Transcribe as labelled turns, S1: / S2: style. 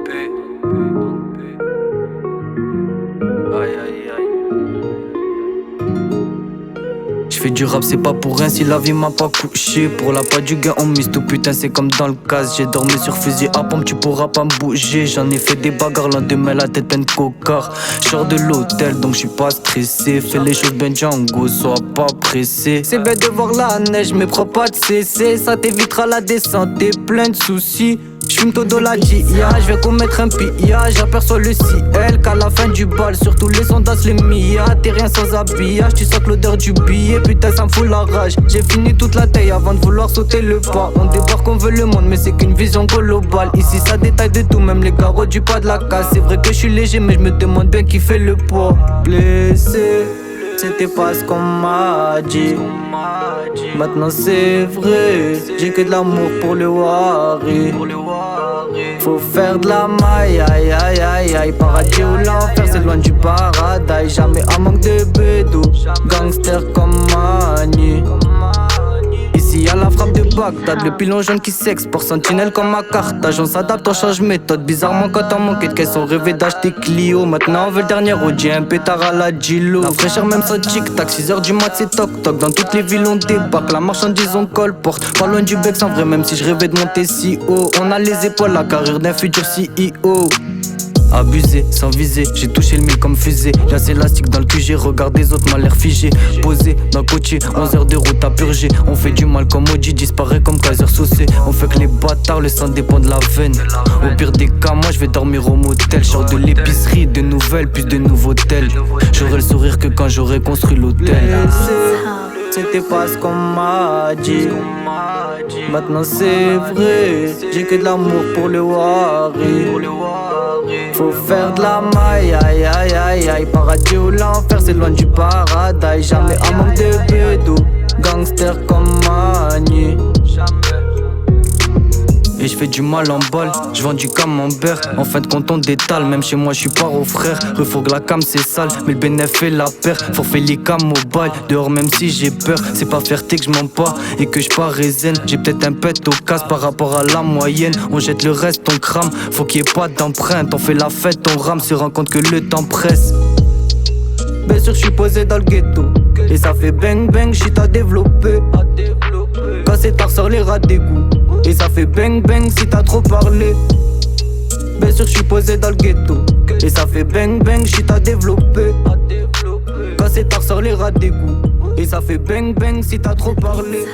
S1: paix. Aïe aïe aïe. J'fais du rap, c'est pas pour rien si la vie m'a pas couché. Pour la part du gain, on mise tout, putain, c'est comme dans le casse. J'ai dormi sur fusil à pompe, tu pourras pas me bouger. J'en ai fait des bagarres, l'an demain la tête pleine de cocard. J'sors de l'hôtel, donc j'suis pas stressé. Fais les choses bien Django, sois pas pressé. C'est bête de voir la neige, mais prends pas de cesser. Ça t'évitera la descente, t'es plein de soucis. J'fume todo la dia, j'viens commettre un pillage. J'aperçois le ciel qu'à la fin du bal. Surtout les sondages, les Mia. T'es rien sans habillage, tu sens que l'odeur du billet. Putain, ça me fout la rage. J'ai fini toute la taille avant de vouloir sauter le pas. On débarque, on veut le monde, mais c'est qu'une vision globale. Ici, ça détaille de tout, même les garrots du pas de la casse. C'est vrai que je suis léger, mais je me demande bien qui fait le poids. Blessé, c'était pas ce qu'on m'a dit. Maintenant c'est vrai, j'ai que de l'amour pour le Wari. Faut faire de la maille, aïe aïe aïe aïe. Paradis ou l'enfer, c'est loin du paradis. Jamais un manque de bédou, gangster comme Mani. Ici y'a la frappe de Bagdad, le pilon jaune qui s'exporte. Sentinelle comme à Carthage, on s'adapte, on change méthode. Bizarrement quand on manquait de caisse, on rêvait d'acheter Clio. Maintenant on veut le dernier Audi, un pétard à la Gilo. La fraîcheur même sans tic-tac, 6h du mat c'est toc-toc. Dans toutes les villes on débarque, la marchandise on colporte. Pas loin du bec sans vrai, même si je rêvais de monter si haut. On a les épaules, la carrière d'un futur CEO. Abusé, sans viser, j'ai touché le mille comme fusée. Laisse élastique dans le QG, regarde les autres, m'a l'air figé. Posé dans le côtier, 11 heures de route à purger. On fait du mal comme Audi, disparaît comme Kaiser Saucé. On fait que les bâtards, le sang dépend de la veine. Au pire des cas, moi je vais dormir au motel. J'sors de l'épicerie, de nouvelles, plus de nouveaux tels. J'aurai le sourire que quand j'aurai construit l'hôtel. C'était pas ce qu'on m'a dit. Maintenant c'est vrai, j'ai que de l'amour pour le Wari. Faut faire de la maille, aïe aïe aïe aïe. Paradis ou l'enfer, c'est loin du paradis. Jamais un manque de bédou, gangster comme Mani. Et je fais du mal en balle, je vends du camembert. En fin de compte on détale, même chez moi je suis pas au frère. Refourgue la cam c'est sale, mais le bénéf fait la paire. Forfait les cam au bail, dehors même si j'ai peur. C'est pas fierté que je mens pas et que je pas résen. J'ai peut-être un pet au casse par rapport à la moyenne. On jette le reste, on crame, faut qu'il y ait pas d'empreinte. On fait la fête, on rame, se rend compte que le temps presse. Bien sûr je suis posé dans le ghetto et ça fait bang bang, shit à développer. Quand c'est tard sort les rats d'égout et ça fait bang bang si t'as trop parlé. Bien sûr je suis posé dans le ghetto et ça fait bang bang, shit à développer. Quand c'est tard sort les rats d'égout et ça fait bang bang si t'as trop parlé.